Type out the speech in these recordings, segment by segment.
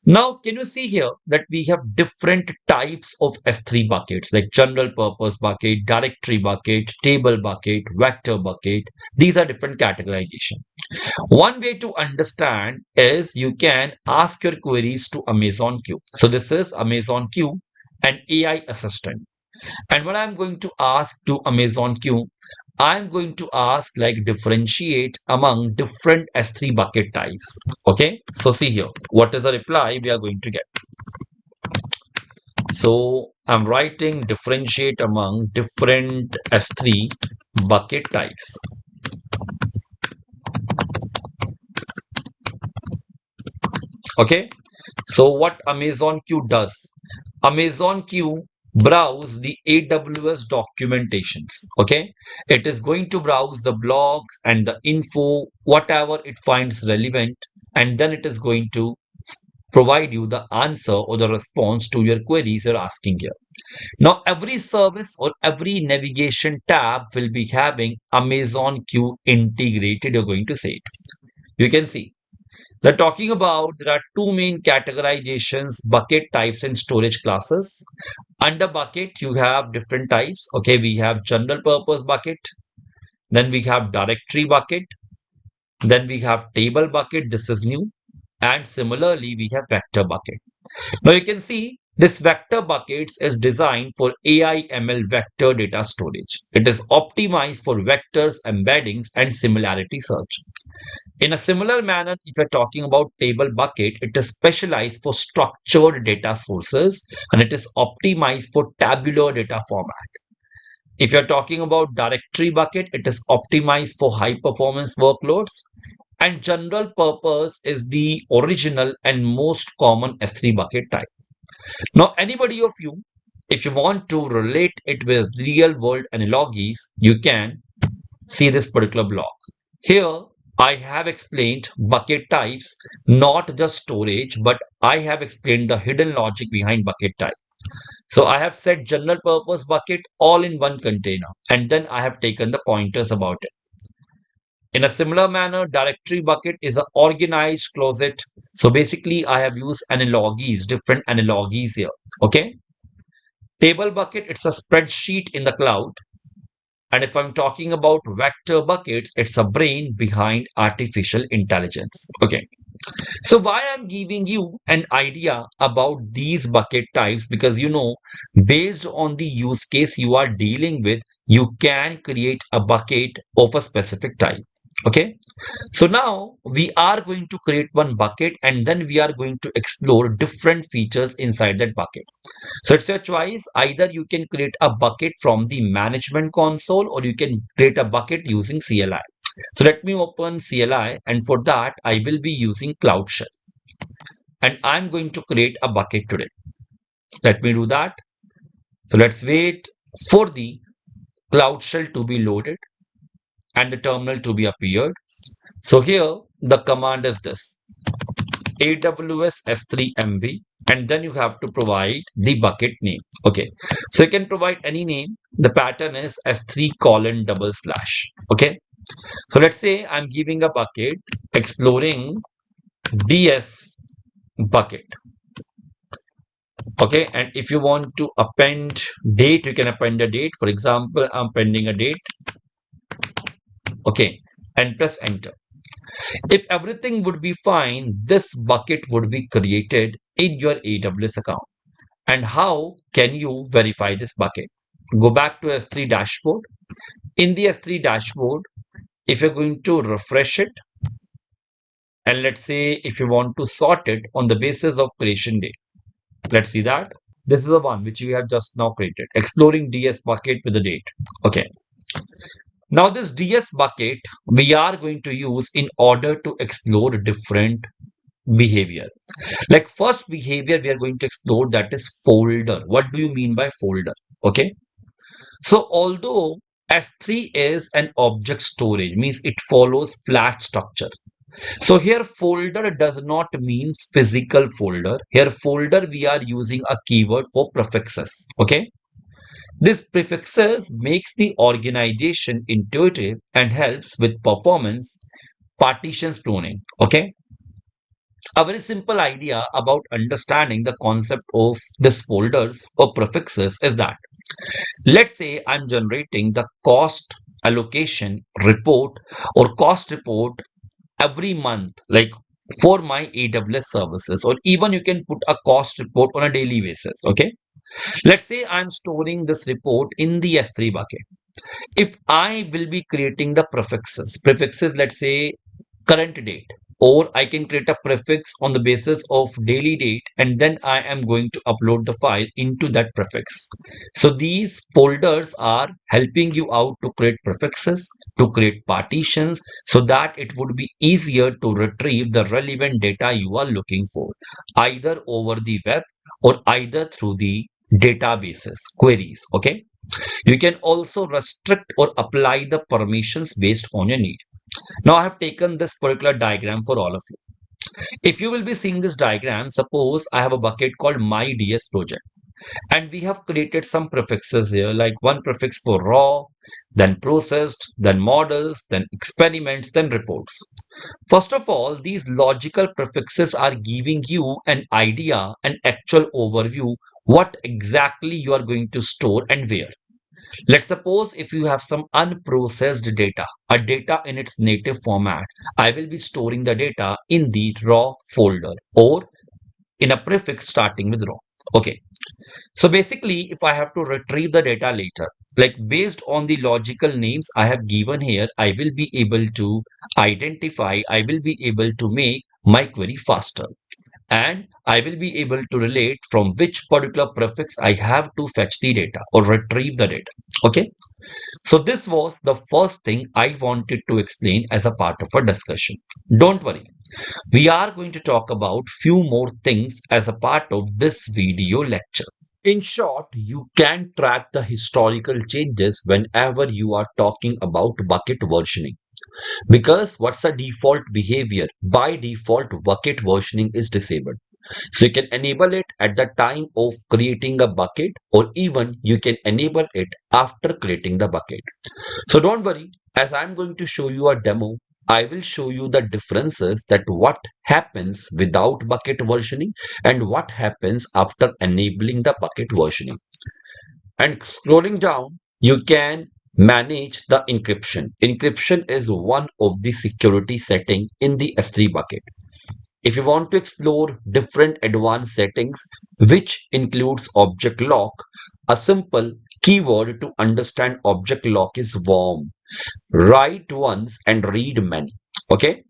Now, can you see here that we have different types of S3 buckets like general purpose bucket, directory bucket, table bucket, vector bucket. These are different categorization. One way to understand is you can ask your queries to Amazon Q. So this is Amazon Q, an AI assistant. And what I'm going to ask to Amazon Q, I'm going to ask like differentiate among different S3 bucket types. Okay, so see here, what is the reply we are going to get? So I'm writing differentiate among different S3 bucket types. Okay, so what Amazon Q does? Amazon Q browse the AWS documentations. Okay, it is going to browse the blogs and the info, whatever it finds relevant, and then it is going to provide you the answer or the response to your queries you're asking here. Now, every service or every navigation tab will be having Amazon Q integrated. You're going to say it. You can see they're talking about there are two main categorizations, bucket types and storage classes. Under bucket, you have different types. Okay, we have general purpose bucket, then we have directory bucket, then we have table bucket. This is new. And similarly, we have vector bucket. Now you can see this vector buckets is designed for AI ML vector data storage. It is optimized for vectors, embeddings, and similarity search. In a similar manner, if you're talking about table bucket, it is specialized for structured data sources and it is optimized for tabular data format. If you're talking about directory bucket, it is optimized for high performance workloads. And general purpose is the original and most common S3 bucket type. Now, anybody of you, if you want to relate it with real world analogies, you can see this particular block. Here, I have explained bucket types, not just storage, but I have explained the hidden logic behind bucket type. So I have said general purpose bucket all in one container, and then I have taken the pointers about it. In a similar manner, directory bucket is an organized closet. So basically, I have used analogies, different analogies here. Okay. Table bucket, it's a spreadsheet in the cloud. And if I'm talking about vector buckets, it's a brain behind artificial intelligence. Okay. So why I'm giving you an idea about these bucket types, because based on the use case you are dealing with, you can create a bucket of a specific type. Okay. So now we are going to create one bucket and then we are going to explore different features inside that bucket. So it's your choice. Either you can create a bucket from the management console or you can create a bucket using CLI. So let me open CLI and for that I will be using CloudShell and I'm going to create a bucket today. Let me do that. So let's wait for the CloudShell to be loaded and the terminal to be appeared. So here the command is this AWS S3 MB and then you have to provide the bucket name. Okay, so you can provide any name. The pattern is S3 colon double slash. Okay, so let's say I'm giving a bucket exploring DS bucket. Okay, and if you want to append date, you can append a date. For example, I'm appending a date. Okay, and press enter. If everything would be fine, this bucket would be created in your AWS account. And how can you verify this bucket? Go back to S3 dashboard. In the S3 dashboard, if you're going to refresh it, and let's say if you want to sort it on the basis of creation date, let's see that. This is the one which we have just now created, exploring DS bucket with the date. Okay. Now this DS bucket we are going to use in order to explore different behavior. Like first behavior we are going to explore, that is folder. What do you mean by folder? Okay. So although S3 is an object storage, means it follows flat structure. So here folder does not mean physical folder. Here folder we are using a keyword for prefixes. Okay. This prefixes makes the organization intuitive and helps with performance partitions pruning. Okay. A very simple idea about understanding the concept of this folders or prefixes is that, let's say I'm generating the cost allocation report or cost report every month, like for my AWS services, or even you can put a cost report on a daily basis. Okay. Let's say I'm storing this report in the S3 bucket. If I will be creating the prefixes, let's say current date, or I can create a prefix on the basis of daily date, and then I am going to upload the file into that prefix. So these folders are helping you out to create prefixes, to create partitions, so that it would be easier to retrieve the relevant data you are looking for, either over the web or either through the databases queries. Okay. You can also restrict or apply the permissions based on your need. Now I have taken this particular diagram for all of you. If you will be seeing this diagram, suppose I have a bucket called my DS project, and we have created some prefixes here, like one prefix for raw, then processed, then models, then experiments, then reports. First of all, these logical prefixes are giving you an idea, an actual overview, what exactly you are going to store and where. Let's suppose if you have some unprocessed data, a data in its native format, I will be storing the data in the raw folder or in a prefix starting with raw. Okay. So basically, if I have to retrieve the data later, like based on the logical names I have given here, I will be able to I will be able to make my query faster. And I will be able to relate from which particular prefix I have to fetch the data or retrieve the data. Okay. So this was the first thing I wanted to explain as a part of a discussion. Don't worry. We are going to talk about few more things as a part of this video lecture. In short, you can track the historical changes whenever you are talking about bucket versioning. Because what's the default behavior? By default, bucket versioning is disabled. So you can enable it at the time of creating a bucket, or even you can enable it after creating the bucket. So don't worry, as I'm going to show you a demo, I will show you the differences, that what happens without bucket versioning and what happens after enabling the bucket versioning. And scrolling down, you can manage the encryption. Encryption is one of the security setting in the S3 bucket. If you want to explore different advanced settings, which includes object lock, a simple keyword to understand object lock is warm. Write once and read many. Okay.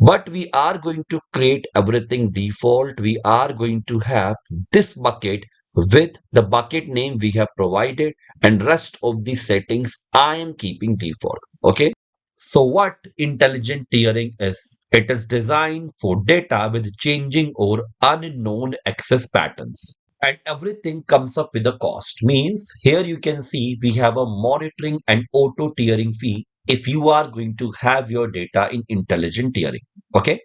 But we are going to create everything default. We are going to have this bucket with the bucket name we have provided, and rest of the settings I am keeping default. Okay. So what intelligent tiering is? It is designed for data with changing or unknown access patterns. And everything comes up with a cost. Means here you can see we have a monitoring and auto tiering fee if you are going to have your data in intelligent tiering. Okay.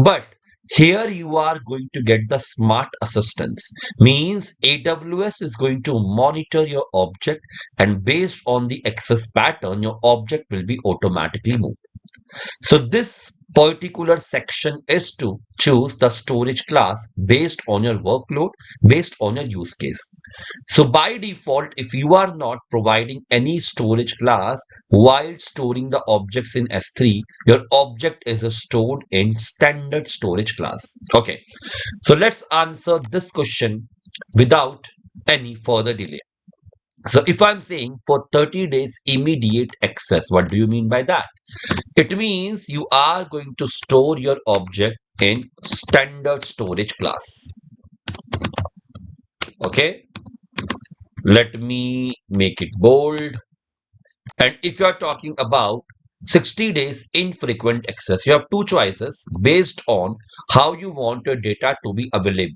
But here you are going to get the smart assistance. Means AWS is going to monitor your object, and based on the access pattern, your object will be automatically moved. So this particular section is to choose the storage class based on your workload, based on your use case. So by default, if you are not providing any storage class while storing the objects in S3, your object is stored in standard storage class. Okay, so let's answer this question without any further delay. So if I'm saying for 30 days immediate access, what do you mean by that? It means you are going to store your object in standard storage class. Okay, let me make it bold. And if you are talking about 60 days infrequent access, you have two choices based on how you want your data to be available.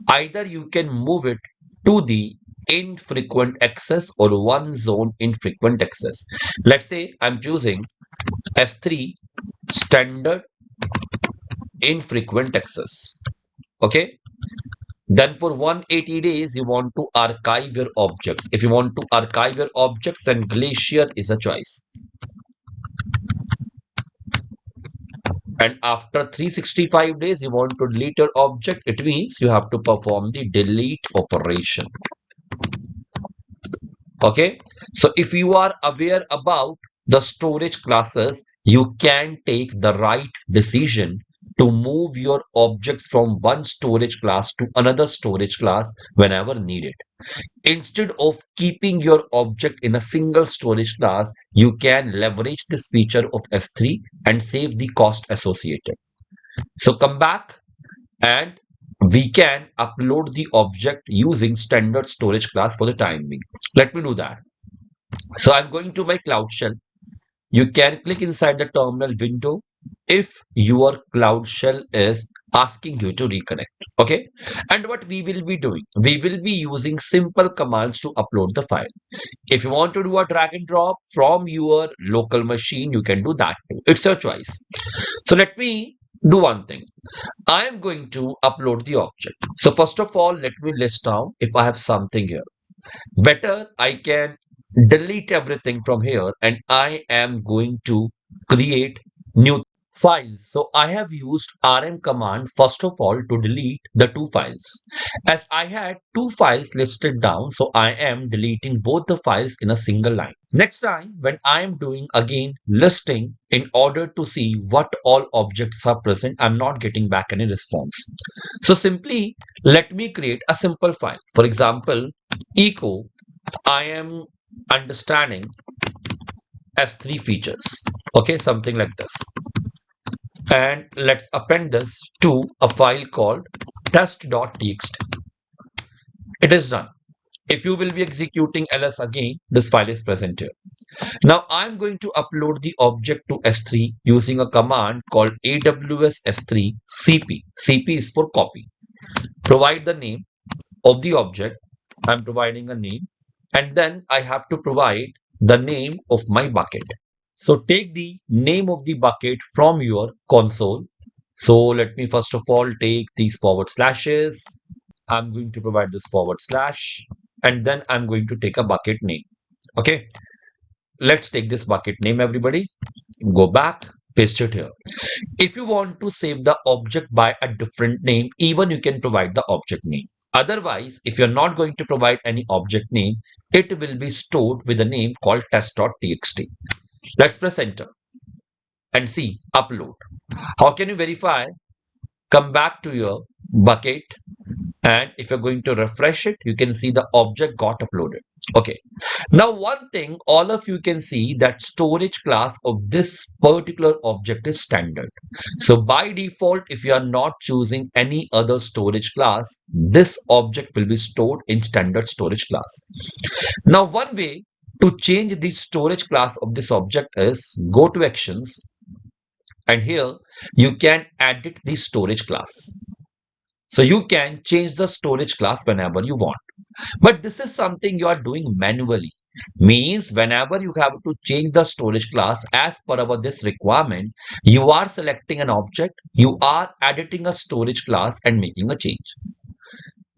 Either you can move it to the infrequent access or one zone infrequent access. Let's say I'm choosing S3 standard infrequent access. Okay. Then for 180 days, you want to archive your objects. If you want to archive your objects, then Glacier is a choice. And after 365 days, you want to delete your object. It means you have to perform the delete operation. Okay. So if you are aware about the storage classes, you can take the right decision to move your objects from one storage class to another storage class whenever needed. Instead of keeping your object in a single storage class, you can leverage this feature of S3 and save the cost associated. So come back and we can upload the object using standard storage class for the time being. Let me do that. So I'm going to my CloudShell. You can click inside the terminal window if your CloudShell is asking you to reconnect. Okay. And what we will be doing, we will be using simple commands to upload the file. If you want to do a drag and drop from your local machine, you can do that too. It's your choice. So let me do one thing. I am going to upload the object. So first of all, let me list down if I have something here. Better, I can delete everything from here and I am going to create new files. So I have used rm command first of all to delete the two files. As I had two files listed down, so I am deleting both the files in a single line. Next time when I am doing again listing in order to see what all objects are present, I'm not getting back any response. So simply let me create a simple file. For example, echo I am understanding S3 features. Okay, something like this. And let's append this to a file called test.txt. It is done. If you will be executing ls again, this file is present here. Now I'm going to upload the object to S3 using a command called AWS S3 CP. CP is for copy. Provide the name of the object. I'm providing a name. And then I have to provide the name of my bucket. So take the name of the bucket from your console. So let me first of all take these forward slashes. I'm going to provide this forward slash and then I'm going to take a bucket name. Okay. Let's take this bucket name, everybody. Go back, paste it here. If you want to save the object by a different name, even you can provide the object name. Otherwise, if you're not going to provide any object name, it will be stored with a name called test.txt. Let's press enter and see upload. How can you verify? Come back to your bucket and if you're going to refresh it, you can see the object got uploaded. Okay. Now one thing, all of you can see that storage class of this particular object is standard. So by default, if you are not choosing any other storage class, this object will be stored in standard storage class. Now one way to change the storage class of this object is go to actions and here you can edit the storage class. So you can change the storage class whenever you want. But this is something you are doing manually. Means whenever you have to change the storage class as per our this requirement, you are selecting an object, you are editing a storage class and making a change.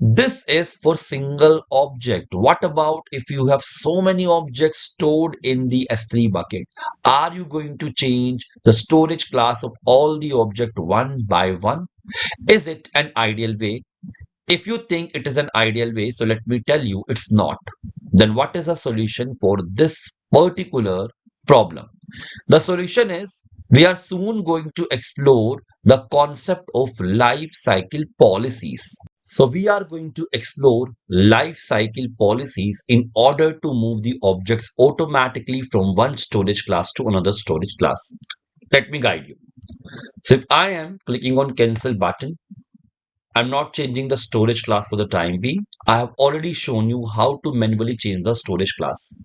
This is for single object. What about if you have so many objects stored in the S3 bucket? Are you going to change the storage class of all the object one by one? Is it an ideal way? If you think it is an ideal way, so let me tell you it's not. Then what is a solution for this particular problem? The solution is we are soon going to explore the concept of life cycle policies. So we are going to explore life cycle policies in order to move the objects automatically from one storage class to another storage class. Let me guide you. So if I am clicking on cancel button, I'm not changing the storage class for the time being. I have already shown you how to manually change the storage class.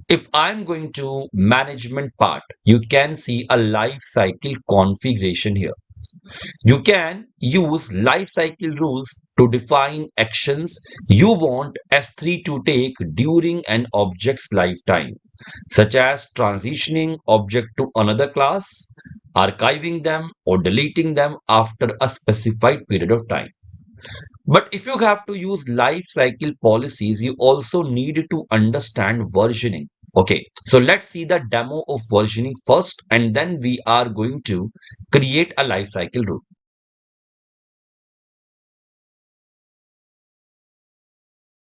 If I'm going to management part, you can see a life cycle configuration here. You can use life cycle rules to define actions you want S3 to take during an object's lifetime, such as transitioning object to another class, archiving them, or deleting them after a specified period of time. But if you have to use life cycle policies, you also need to understand versioning. Okay, so let's see the demo of versioning first, and then we are going to create a lifecycle route.